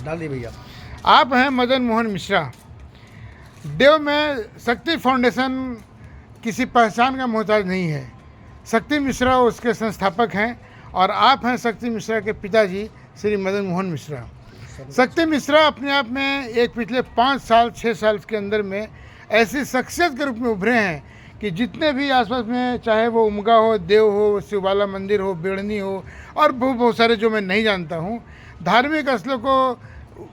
डाल दी भैया। आप हैं मदन मोहन मिश्रा। देव में शक्ति फाउंडेशन किसी पहचान का मोहताज नहीं है। शक्ति मिश्रा उसके संस्थापक हैं और आप हैं शक्ति मिश्रा के पिताजी श्री मदन मोहन मिश्रा। शक्ति मिश्रा अपने आप में एक पिछले 5 साल 6 साल के अंदर में ऐसी शख्सियत के रूप में उभरे हैं कि जितने भी आसपास में, चाहे वो उमगा हो, देव हो, शिवबाला मंदिर हो, बेड़नी हो और बहुत सारे जो मैं नहीं जानता हूँ, धार्मिक स्थलों को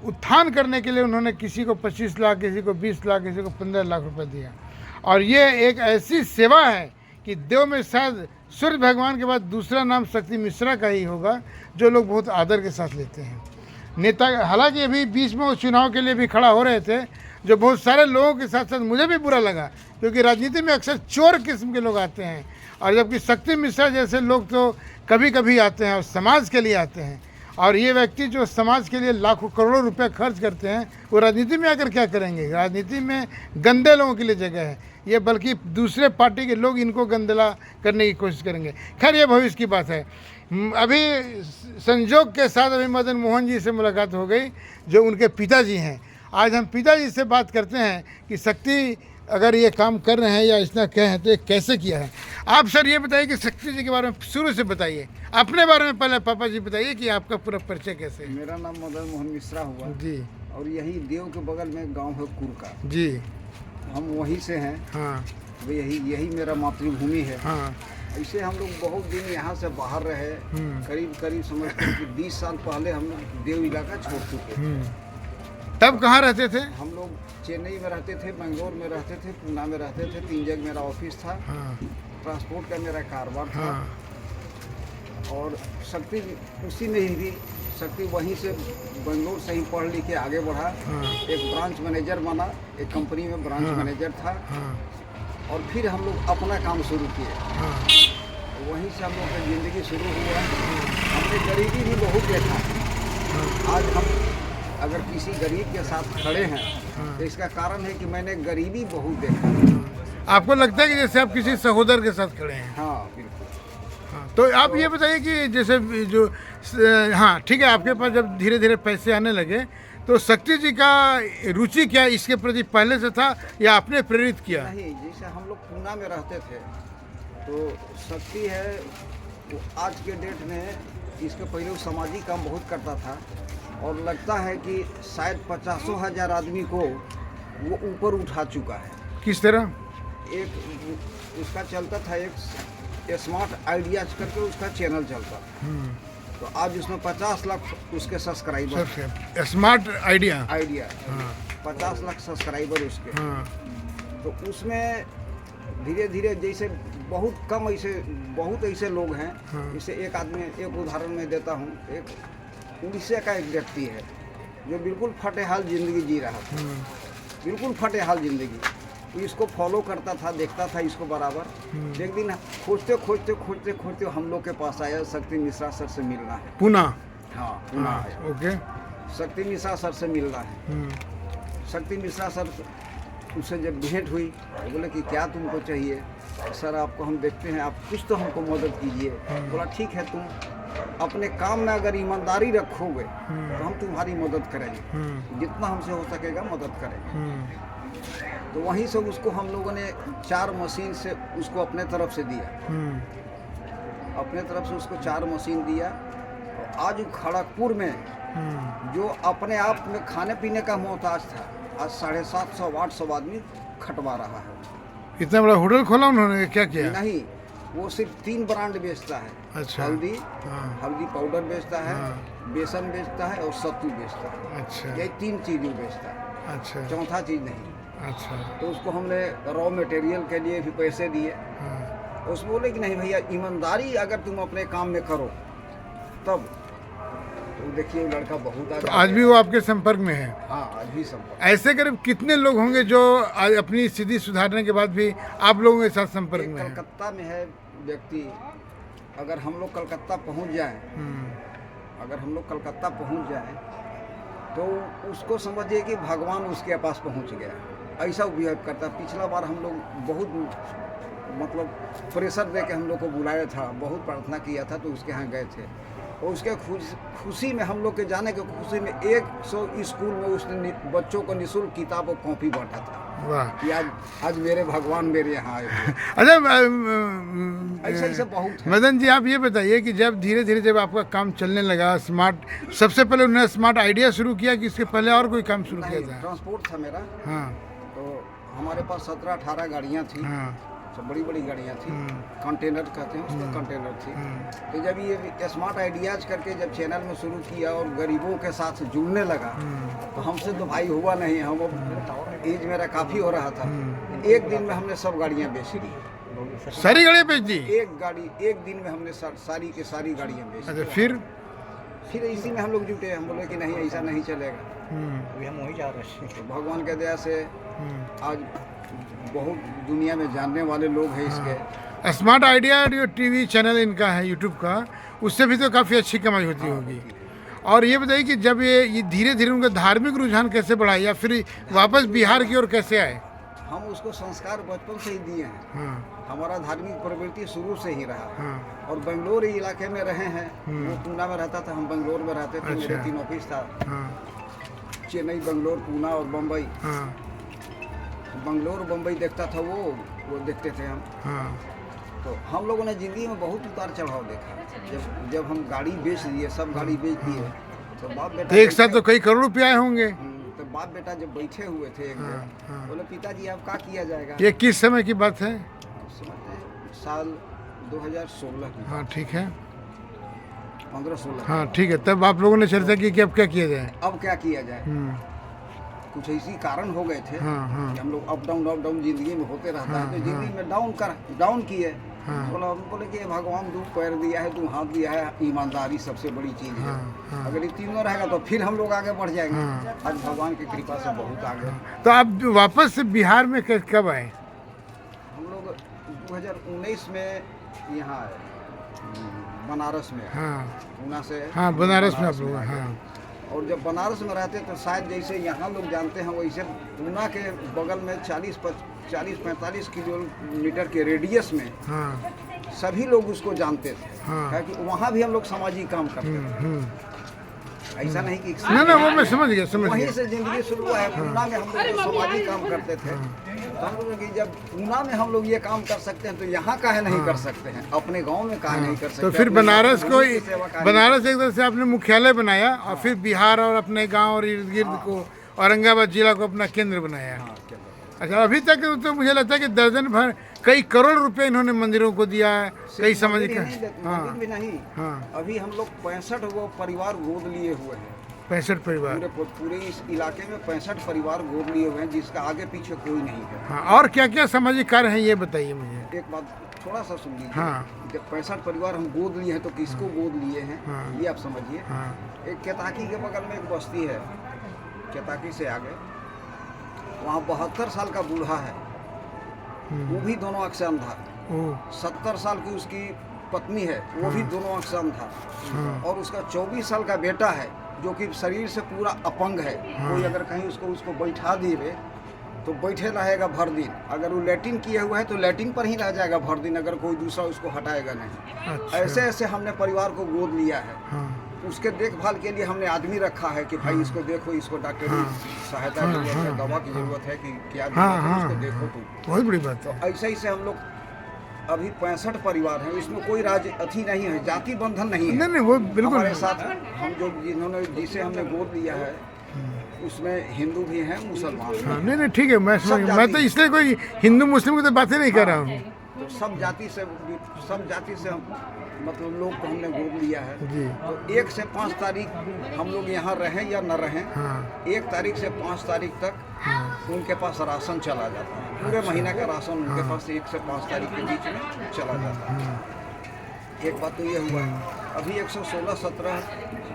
उत्थान करने के लिए उन्होंने किसी को 25 लाख, किसी को 20 लाख, किसी को 15 लाख रुपए दिया। और ये एक ऐसी सेवा है कि देव में शायद सूर्य भगवान के बाद दूसरा नाम शक्ति मिश्रा का ही होगा जो लोग बहुत आदर के साथ लेते हैं। नेता, हालांकि अभी बीच में वो चुनाव के लिए भी खड़ा हो रहे थे, जो बहुत सारे लोगों के साथ साथ मुझे भी बुरा लगा, क्योंकि राजनीति में अक्सर चोर किस्म के लोग आते हैं, और जबकि शक्ति मिश्रा जैसे लोग तो कभी कभी आते हैं और समाज के लिए आते हैं। और ये व्यक्ति जो समाज के लिए लाखों करोड़ों रुपए खर्च करते हैं, वो राजनीति में आकर क्या करेंगे? राजनीति में गंदे लोगों के लिए जगह है, ये बल्कि दूसरे पार्टी के लोग इनको गंदला करने की कोशिश करेंगे। खैर, ये भविष्य की बात है। अभी संजोग के साथ अभी मदन मोहन जी से मुलाकात हो गई, जो उनके पिताजी हैं। आज हम पिताजी से बात करते हैं कि शक्ति अगर ये काम कर रहे हैं या इतना कह हैं तो ये कैसे किया है। आप सर ये बताइए कि शक्ति जी के बारे में शुरू से बताइए, अपने बारे में पहले पापा जी बताइए कि आपका पूरा परिचय कैसे है। मेरा नाम मदन मोहन मिश्रा हुआ जी, और यही देव के बगल में गांव है कुरका जी, हम वहीं से हैं। हाँ, यही मेरा मातृभूमि है। हाँ, ऐसे हम लोग बहुत दिन यहाँ से बाहर रहे, करीब समझते कि 20 साल पहले हम लोग देव इलाका छोड़ चुके। तब कहाँ रहते थे? हम लोग चेन्नई में रहते थे, बेंगलोर में रहते थे, पूना में रहते थे। 3 जगह मेरा ऑफिस था। हाँ, ट्रांसपोर्ट का मेरा कारोबार था। हाँ, और शक्ति उसी में ही थी। शक्ति वहीं से बेंगलोर से ही पढ़ लिख के आगे बढ़ा। एक ब्रांच मैनेजर बना, एक कंपनी में ब्रांच मैनेजर था। और फिर हम लोग अपना काम शुरू किए। वहीं से हम लोग की ज़िंदगी शुरू हुआ। हमने गरीबी भी बहुत देखा। आज हम अगर किसी गरीब के साथ खड़े हैं तो इसका कारण है कि मैंने गरीबी बहुत देखा। आपको लगता है कि जैसे आप किसी सहोदर के साथ खड़े हैं? हाँ, बिल्कुल। हाँ, तो आप ये बताइए कि जैसे जो, हाँ ठीक है, आपके पास जब धीरे धीरे पैसे आने लगे तो शक्ति जी का रुचि क्या इसके प्रति पहले से था या आपने प्रेरित किया? नहीं, जैसे हम लोग पूना में रहते थे तो शक्ति है वो आज के डेट में, इसके पहले वो सामाजिक काम बहुत करता था और लगता है कि शायद 50,000 आदमी को वो ऊपर उठा चुका है। किस तरह? एक उसका चलता था, एक स्मार्ट आइडियाज करके उसका चैनल चलता। तो आज उसमें 50 लाख उसके subscriber. Smart idea. 50 lakh subscriber उसके। तो उसमें धीरे धीरे जैसे बहुत ऐसे लोग हैं। जैसे एक आदमी, एक उदाहरण मैं देता हूँ। एक उड़ीसा का एक व्यक्ति है जो बिल्कुल फटेहाल ज़िंदगी जी रहा था, बिल्कुल फटेहाल ज़िंदगी। तो इसको फॉलो करता था, देखता था इसको बराबर। एक दिन खोजते हम लोग के पास आया, शक्ति मिश्रा सर से मिलना है। पुणे? हाँ, पुणे है। ओके। शक्ति मिश्रा सर से मिलना है। शक्ति मिश्रा सर उससे जब भेंट हुई तो बोले कि क्या तुमको चाहिए? सर आपको हम देखते हैं, आप कुछ तो हमको मदद कीजिए। बोला ठीक है, तुम अपने काम में अगर ईमानदारी रखोगे तो हम तुम्हारी मदद करेंगे, जितना हमसे हो सकेगा मदद करेंगे। तो वहीं से उसको हम लोगों ने 4 मशीन से उसको अपने तरफ से दिया। अपने तरफ से उसको 4 मशीन दिया। आज खड़गपुर में जो अपने आप में खाने पीने का मोहताज था, आज 750-800 आदमी खटवा रहा है। इतना बड़ा होटल खोला उन्होंने? क्या किया? नहीं, वो सिर्फ 3 ब्रांड बेचता है। अच्छा। हल्दी पाउडर बेचता है, बेसन बेचता है और सत्तू बेचता है। अच्छा। ये 3 चीज़ वो बेचता है। अच्छा। चौथा चीज़ नहीं। अच्छा। तो उसको हमने रॉ मटेरियल के लिए भी पैसे दिए। उसको बोले कि नहीं भैया, ईमानदारी अगर तुम अपने काम में करो तब। तो देखिए लड़का बहुत आगे। तो आज भी वो आपके संपर्क में है? हाँ, आज भी संपर्क। ऐसे करीब कितने लोग होंगे जो आज अपनी स्थिति सुधारने के बाद भी आप लोगों के साथ संपर्क में है? कलकत्ता में है व्यक्ति। अगर हम लोग कलकत्ता पहुंच जाएं, तो उसको समझिए कि भगवान उसके पास पहुंच गया। ऐसा बिहेव करता। पिछला बार हम लोग बहुत प्रेशर दे के हम लोग को बुलाया था, बहुत प्रार्थना किया था, तो उसके यहाँ गए थे। और उसके खुशी में, हम लोग के जाने के खुशी में 100 स्कूल में उसने बच्चों को निःशुल्क किताब और कॉपी बांटा था वाह। कि आज मेरे भगवान मेरे यहाँ आए हुए। अच्छा ऐसे ऐसे बहुत है। मदन जी, आप ये बताइए कि जब धीरे धीरे जब आपका काम चलने लगा, स्मार्ट, सबसे पहले उन्होंने स्मार्ट आइडिया शुरू किया कि इसके पहले और कोई काम शुरू किया नहीं, था? ट्रांसपोर्ट था मेरा। हाँ तो हमारे पास 17-18 गाड़ियाँ थी, हाँ सब बड़ी बड़ी गाड़ियाँ थी, कंटेनर कहते हैं उसको, कंटेनर थी। तो जब ये स्मार्ट आइडियाज करके जब चैनल में शुरू किया और गरीबों के साथ जुड़ने लगा, तो हमसे तो भाई हुआ नहीं, हम एज मेरा काफ़ी हो रहा था। एक दिन में हमने सब गाड़ियाँ बेच दी, सारी गाड़ियाँ बेच दी? एक दिन में हमने सारी की सारी गाड़ियाँ बेच दी। अच्छा, फिर इसी में हम लोग जुटे, हम बोले कि नहीं ऐसा नहीं चलेगा, अभी हम वहीं जा रहे हैं। तो भगवान के दया से आज बहुत दुनिया में जानने वाले लोग हैं इसके। स्मार्ट आइडिया जो टीवी चैनल इनका है यूट्यूब का, उससे भी तो काफ़ी अच्छी कमाई होती होगी। और ये बताइए कि जब ये धीरे धीरे उनका धार्मिक रुझान कैसे बढ़ा, या फिर वापस बिहार की ओर कैसे आए? हम उसको संस्कार बचपन से ही दिए हैं। हाँ हमारा धार्मिक प्रवृत्ति शुरू से ही रहा। हाँ और बेंगलोर इलाके में रहे हैं, वो पूना में रहता था, हम बेंगलोर में रहते थे। मेरे अच्छा। 3 ऑफिस था, हाँ चेन्नई, बेंगलोर, पूना और बम्बई। हाँ बेंगलोर बम्बई देखता था वो देखते थे हम। हाँ तो हम लोगों ने ज़िंदगी में बहुत उतार चढ़ाव देखा। जब हम गाड़ी बेच दिए, सब गाड़ी बेच दिए, तो बाप बेटा तो एक साथ तो कई करोड़ रुपये आए होंगे। तो बाप बेटा जब बैठे हुए थे एक जगह, बोले पिताजी अब क्या किया जाएगा। ये किस समय की बात है? समझते हैं साल 2016 की, हाँ ठीक है, 15-16। हाँ ठीक है। तब आप लोगों ने चर्चा की कि अब क्या किया जाए? अब क्या किया जाए। कुछ ऐसी कारण हो गए थे हाँ हाँ कि हम लोग अप डाउन जिंदगी में होते रहता है। तो जिंदगी में डाउन किए। बोले कि भगवान 2 पैर दिया है, 2 हाथ दिया है, ईमानदारी सबसे बड़ी चीज़ है। अगर ये तीनों रहेगा तो फिर हम लोग आगे बढ़ जाएंगे। आज भगवान की कृपा से बहुत आगे। तो आप वापस से बिहार में कब आए? हम लोग 2019 में यहाँ आए, बनारस में। हाँ पूना से, हाँ बनारस में आप लोग। आ गए। हाँ और जब बनारस में रहते तो शायद जैसे यहाँ लोग जानते हैं, वैसे पूना के बगल में 40-45 किलोमीटर के रेडियस में हाँ सभी लोग उसको जानते थे। हाँ। क्योंकि वहाँ भी हम लोग सामाजिक काम करते थे। ऐसा नहीं कि ना वो मैं समझ गया वहीं से जिंदगी शुरू हुआ है। पूना में हम लोग सामाजिक काम करते थे। तो हम लोग कि जब पूना में हम लोग ये काम कर सकते हैं तो यहाँ काहे नहीं कर सकते हैं, अपने गांव में काहे नहीं कर सकते। तो फिर अपने बनारस को, community की सेवा काहे नहीं बनारस एक तरह से आपने मुख्यालय बनाया, और फिर बिहार और अपने गांव और इर्द गिर्द को, औरंगाबाद जिला को अपना केंद्र बनाया। हाँ, चलो। अच्छा, अभी तक तो मुझे लगता है कि दर्जन भर, कई करोड़ रुपए इन्होंने मंदिरों को दिया है, कई सामाजिक। मंदिर भी नहीं। हाँ अभी हम लोग 65 वो परिवार गोद लिए हुए हैं। 65 परिवार। पूरे इस इलाके में 65 परिवार गोद लिए हुए हैं, जिसका आगे पीछे कोई नहीं है। हाँ, और क्या क्या सामाजिक कार्य हैं ये बताइए मुझे। एक बात थोड़ा सा सुन लीजिए। हाँ। जब 65 परिवार हम गोद लिए हैं तो किसको गोद लिए हैं, हाँ। ये आप समझिए। हाँ एक केताकी के बगल में एक बस्ती है, केताकी से आगे, वहाँ 72 साल का बूढ़ा है, वो भी दोनों आँख से अंधा। ओ 70 साल की उसकी पत्नी है, वो भी दोनों आँख से अंधा। और उसका 24 साल का बेटा है जो कि शरीर से पूरा अपंग है। कोई अगर कहीं उसको बैठा दिए तो बैठे रहेगा भर दिन। अगर वो लैट्रिन किया हुआ है तो लैट्रिन पर ही रह जाएगा भर दिन, अगर कोई दूसरा उसको हटाएगा नहीं। अच्छा। ऐसे ऐसे हमने परिवार को गोद लिया है। हाँ उसके देखभाल के लिए हमने आदमी रखा है कि भाई इसको देखो, इसको डॉक्टरी सहायता की जरूरत है, दवा की जरूरत है, कि क्या जरूरत है, इसको देखो तुम। बहुत बड़ी बात है। ऐसे ही से हम लोग अभी 65 परिवार हैं। इसमें कोई अथी नहीं है, जाति बंधन नहीं है। नहीं वो बिल्कुल। हमारे साथ हम जो जिसे हमने गोद लिया है उसमें हिंदू भी हैं, मुसलमान भी हाँ, हैं। नहीं ठीक है, मैं समझ, मैं तो इसलिए कोई हिंदू मुस्लिम की तो बातें नहीं कर रहा हूँ। तो सब जाति से हम मतलब लोग को हमने गोद लिया है। जी। तो 1 से 5 तारीख हम लोग यहाँ रहें या न रहें, हाँ 1 तारीख से 5 तारीख तक उनके पास राशन चला जाता है। पूरे महीने का राशन उनके पास 1 से 5 तारीख के बीच में चला जाता है। एक बात तो ये हुआ है। अभी 116-17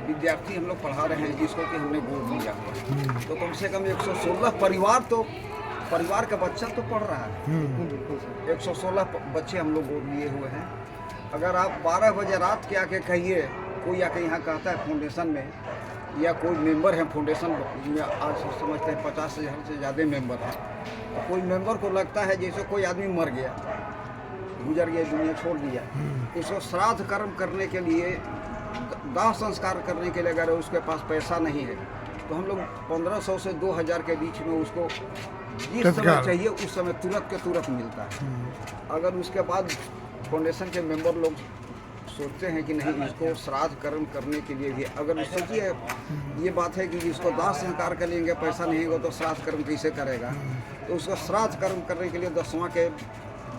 विद्यार्थी हम लोग पढ़ा रहे हैं, जिसको कि हमने गोद लिया हुआ है। तो कम से कम 116 परिवार का बच्चा तो पढ़ रहा है। 116 बच्चे हम लोग गोद लिए हुए हैं। अगर आप 12 बजे रात के आके कहिए, कोई आके यहाँ कहता है फाउंडेशन में, या कोई मेंबर है फाउंडेशन में, आज समझते हैं 50,000 से ज़्यादा मेंबर हैं। तो कोई मेंबर को लगता है जैसे कोई आदमी मर गया, गुजर गया, दुनिया छोड़ दिया, उसको श्राद्ध कर्म करने के लिए दाह संस्कार करने के लिए अगर उसके पास पैसा नहीं है तो हम लोग 1500 से 2000 के बीच में उसको जिस समय चाहिए उस समय तुरंत के तुरंत मिलता है। अगर उसके बाद फाउंडेशन के मेंबर लोग सोचते हैं कि नहीं इसको श्राद्ध कर्म करने के लिए भी, अगर सोचिए ये बात है कि इसको दाह संस्कार कर लेंगे, पैसा नहीं होगा तो श्राद्ध कर्म कैसे करेगा, तो उसको श्राद्ध कर्म करने के लिए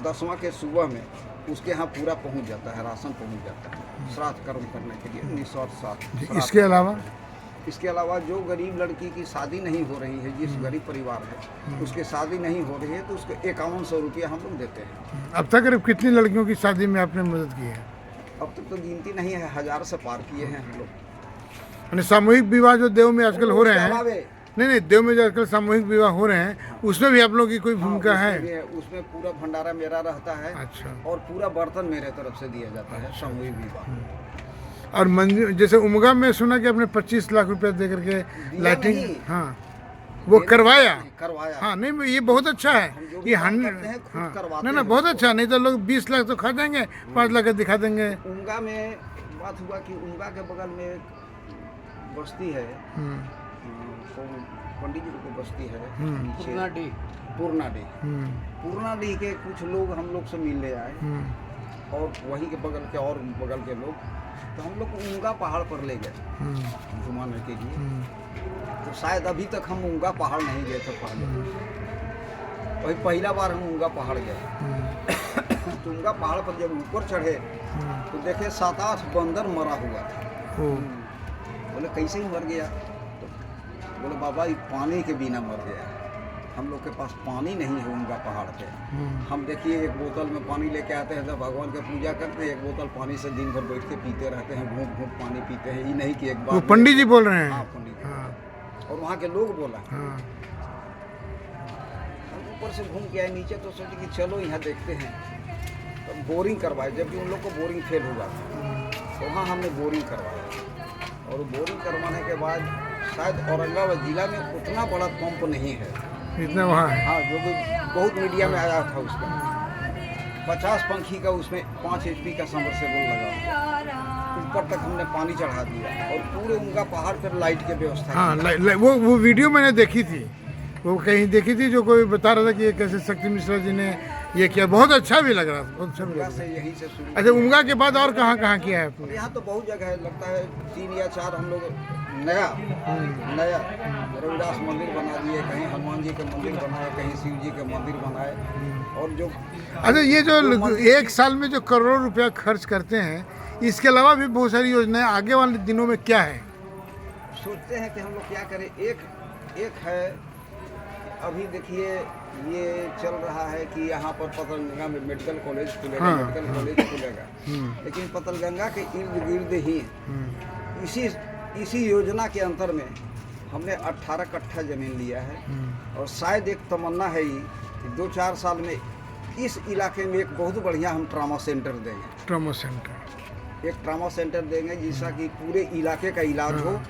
10वां के सुबह में उसके यहाँ पूरा पहुँच जाता है, राशन पहुँच जाता है श्राद्ध कर्म करने के लिए निस्वार्थ श्राद्ध। इसके अलावा जो गरीब लड़की की शादी नहीं हो रही है, जिस गरीब परिवार है उसकी शादी नहीं हो रही है तो उसको 5100 रुपया हम लोग देते हैं। अब तक करीब कितनी लड़कियों की शादी में आपने मदद की है? अब तक तो गिनती नहीं है, 1000 से पार किए हैं हम लोग। यानी सामूहिक विवाह जो देव में आजकल हो रहे हैं, नहीं देव में जो आजकल सामूहिक विवाह हो रहे हैं उसमें भी आप लोगों की कोई भूमिका है? उसमें पूरा भंडारा मेरा रहता है। अच्छा। और पूरा बर्तन मेरे तरफ से दिया जाता है सामूहिक विवाह। और मंदिर जैसे उमगा में सुना कि आपने 25 लाख रुपया दे करके लाइटिंग, हाँ वो करवाया। हाँ नहीं ये बहुत अच्छा है, ये 100, हाँ ना बहुत अच्छा। नहीं तो लोग 20 लाख तो खा जाएंगे, 5 लाख का दिखा देंगे। उमगा में बात हुआ कि उमगा के बगल में एक बस्ती है, पंडित जी की बस्ती है पूर्णाडी के कुछ लोग हम लोग से मिलने आए और वहीं के बगल के और बगल के लोग, तो हम लोग उमगा पहाड़ पर ले गए घुमाने के लिए। तो शायद अभी तक हम उमगा पहाड़ नहीं गए थे पहले, वही पहला बार हम उमगा पहाड़ गए। तो उमगा पहाड़ पर जब ऊपर चढ़े तो देखे 7-8 बंदर मरा हुआ था। बोले कैसे ही मर गया? तो बोले बाबा ये पानी के बिना मर गया। हम लोग के पास पानी नहीं है उनका पहाड़ पे। हम देखिए एक बोतल में पानी लेके आते हैं, जब भगवान की पूजा करते हैं एक बोतल पानी से दिन भर बैठ के पीते रहते हैं, घूम घूम पानी पीते हैं। ये नहीं कि एक बार पंडित जी बोल रहे हैं। हाँ पंडित जी। और वहाँ के लोग बोला। ऊपर से घूम के आए नीचे तो सोचे कि चलो यहाँ देखते हैं, तो बोरिंग करवाए। जबकि उन लोग को बोरिंग फेल हुआ था तो वहाँ हमने बोरिंग करवाया। और बोरिंग करवाने के बाद शायद औरंगाबाद जिला में उतना बड़ा पंप नहीं है इतना वहाँ है। हाँ जो कि बहुत मीडिया में आया था उसका 50 पंखी का, उसमें 5 HP का सबमर्सिबल लगा, ऊपर तक हमने पानी चढ़ा दिया और पूरे उनका पहाड़ पर लाइट की व्यवस्था। हाँ वो वीडियो मैंने देखी थी, वो कहीं देखी थी जो कोई बता रहा था कि ये कैसे शक्ति मिश्रा जी ने ये किया। बहुत अच्छा भी लग रहा था, बहुत अच्छा भी लग रहा था। यहीं से शुरू। अच्छा उमगा के बाद और कहाँ कहाँ किया है आपने? यहाँ तो बहुत जगह है, लगता है 3 या 4 हम लोग नया रविदास मंदिर बना दिए, कहीं हनुमान जी के मंदिर बनाए, कहीं शिव जी के मंदिर बनाए। और जो अच्छा ये जो एक साल में जो करोड़ों रुपया खर्च करते हैं, इसके अलावा भी बहुत सारी योजनाएं आगे वाले दिनों में क्या है? सोचते हैं कि हम लोग क्या करें। एक है अभी देखिए ये चल रहा है कि यहाँ पर पतलगंगा में मेडिकल कॉलेज खुलेगा। मेडिकल कॉलेज खुलेगा, लेकिन पतलगंगा के इर्द गिर्द ही इसी योजना के अंतर में हमने 18 कट्ठा जमीन लिया है। और शायद एक तमन्ना है ही कि 2-4 साल में इस इलाके में एक बहुत बढ़िया हम ट्रामा सेंटर देंगे। एक ट्रामा सेंटर देंगे जिसका कि पूरे इलाके का इलाज हो।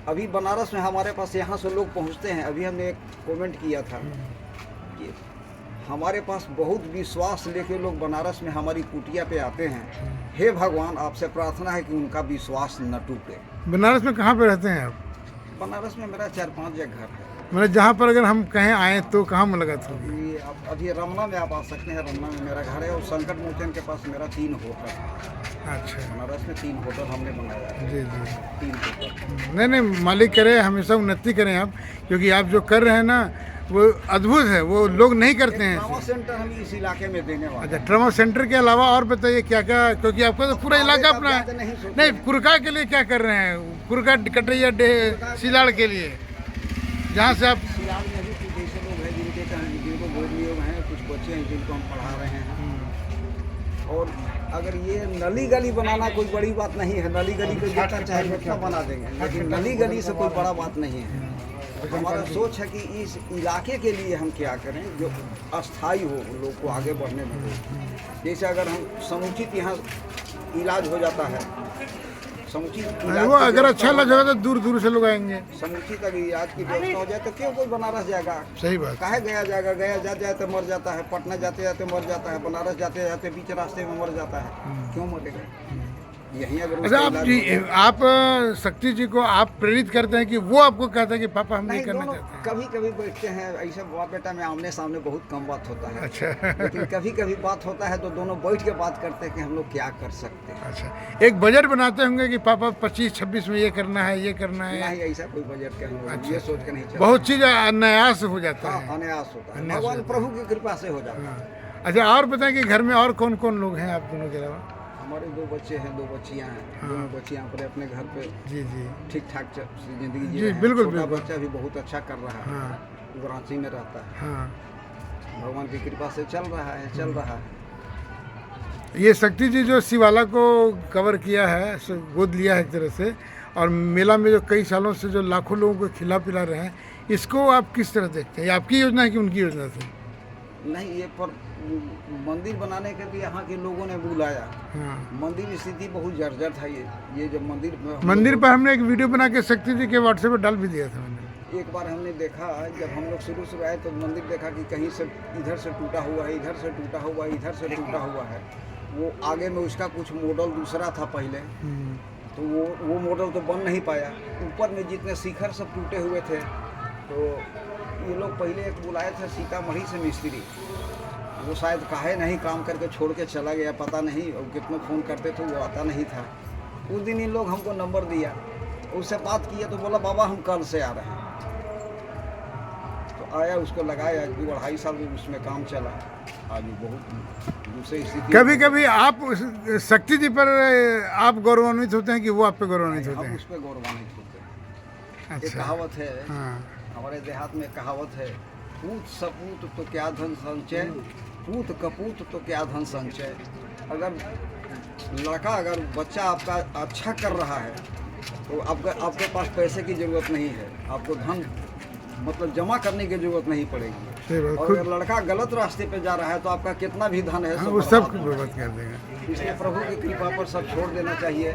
अभी बनारस में हमारे पास यहाँ से लोग पहुँचते हैं। अभी हमने एक कमेंट किया था कि हमारे पास बहुत विश्वास लेके लोग बनारस में हमारी कुटिया पे आते हैं। हे भगवान आपसे प्रार्थना है कि उनका विश्वास न टूटे। बनारस में कहाँ पे रहते हैं आप? बनारस में मेरा 4-5 जगह घर है। मतलब जहाँ पर अगर हम कहीं आए तो कहाँ मुलाकात होगी? अभी रमना में आप आ सकते हैं, रमना में मेरा घर है। और संकट मोचन के पास मेरा 3 होटल है। अच्छा बनारस में 3 होटल हमने बनाया है। जी 3 होटल। नहीं मालिक करे, हमेशा उन्नति करें आप, क्योंकि आप जो कर रहे हैं ना वो अद्भुत है, वो लोग नहीं करते हैं। ट्रामा सेंटर हम इस इलाके में देने वाले। अच्छा ट्रामा सेंटर के अलावा और बताइए क्या क्या, क्योंकि आपका तो पूरा इलाका अपना है। नहीं कुरका के लिए क्या कर रहे हैं? कुरका कटैया सिलाड़ के लिए, जहाँ से आप सिलाड़ में भी कुछ ऐसे लोग हैं जिनको गोद लिए हुए हैं, कुछ बच्चे हैं जिनको हम पढ़ा रहे हैं। और अगर ये नली गली बनाना कोई बड़ी बात नहीं है, नली गली को जितना चाहे उतना बना देंगे, लेकिन नली गली से कोई बड़ा बात नहीं है। हमारा सोच है कि इस इलाके के लिए हम क्या करें जो अस्थाई हो, लोग को आगे बढ़ने में हो। जैसे अगर हम समुचित यहाँ इलाज हो जाता है, समुचित वो अगर अच्छा लग जाएगा तो दूर दूर से लोग आएंगे। समुचित अगर इलाज की व्यवस्था हो जाए तो क्यों कोई बनारस जाएगा? सही बात। काहे गया जाएगा? गया जाते जाते मर जाता है, पटना जाते जाते मर जाता है, बनारस जाते जाते बीच रास्ते में मर जाता है, क्यों मरेगा? यहीं अगर अच्छा, उसका आप इलाज जी हो जाए- आप शक्ति जी को आप प्रेरित करते हैं कि वो आपको कहता है कि पापा हम ये नहीं, करना दोनों चाहते हैं? कभी कभी बैठते हैं ऐसा बाप बेटा में आमने सामने बहुत कम बात होता है। अच्छा लेकिन कभी कभी बात होता है तो दोनों बैठ के बात करते हैं कि हम लोग क्या कर सकते हैं। अच्छा, एक बजट बनाते होंगे कि पापा 25-26 में ये करना है, ये करना है। नहीं, ऐसा कोई बजट के हम लोग अच्छा, ये सोच के नहीं चलते। बहुत चीज अनायास हो जाता हाँ, है। अनायास होता है, अनायास भगवान होता प्रभु की कृपा से हो जाता है। हाँ। अच्छा, और बताएं कि घर में और कौन कौन लोग हैं आप दोनों के अलावा? हमारे 2 बच्चे हैं, 2 बच्चियां हैं। हाँ। दोनों बच्चियां अपने घर पे जी जी ठीक ठाक जिंदगी जी जी, रहे हैं। बिल्कुल, छोटा बिल्कुल। बच्चा भी बहुत अच्छा कर रहा है, हाँ वो रांची में रहता है। हाँ। भगवान की कृपा से चल रहा है, चल रहा है। ये शक्ति जी जो शिवाला को कवर किया है, गोद लिया है एक तरह से, और मेला में जो कई सालों से जो लाखों लोगों को खिला पिला रहे हैं, इसको आप किस तरह देखते हैं? ये आपकी योजना है कि उनकी योजना थी? नहीं, ये पर मंदिर बनाने के लिए यहाँ के लोगों ने बुलाया। हाँ। मंदिर की स्थिति बहुत जर्जर था। ये जो मंदिर में हम मंदिर लोग- पर हमने एक वीडियो बना के शक्ति जी के व्हाट्सएप पर डाल भी दिया था मैंने। एक बार हमने देखा, जब हम लोग शुरू आए तो मंदिर देखा कि कहीं से इधर से टूटा हुआ है, इधर से टूटा हुआ है, इधर से टूटा हुआ है। वो आगे में उसका कुछ मॉडल दूसरा था पहले, तो वो मॉडल तो बन नहीं पाया। ऊपर में जितने शिखर सब टूटे हुए थे, तो ये लोग पहले एक बुलाए थे सीतामढ़ी से मिस्त्री। वो शायद काहे नहीं काम करके छोड़ के चला गया, पता नहीं। और कितने फ़ोन करते थे, वो आता नहीं था। उस दिन इन लोग हमको नंबर दिया, उससे बात किया तो बोला बाबा हम कल से आ रहे हैं। तो आया, उसको लगाया, 2-2.5 साल में उसमें काम चला। आज भी बहुत दूसरी स्थिति। कभी कभी आप शक्ति जी पर आप गौरवान्वित होते हैं कि वो आप पे गौरवान्वित होते हम हैं? उस पर गौरवान्वित होते हैं। एक अच्छा। कहावत है, हाँ हमारे देहात में कहावत है, पूत सपूत तो क्या धन संचय, पूत कपूत तो क्या धन संचय। अगर लड़का, अगर बच्चा आपका अच्छा कर रहा है तो आपके पास पैसे की ज़रूरत नहीं है, आपको धन मतलब जमा करने की ज़रूरत नहीं पड़ेगी। सही बात। और खुद अगर लड़का गलत रास्ते पे जा रहा है तो आपका कितना भी धन है हाँ, सब वो सब बर्बाद हो बर्बाद कर देगा। इसलिए प्रभु की कृपा पर सब छोड़ देना चाहिए।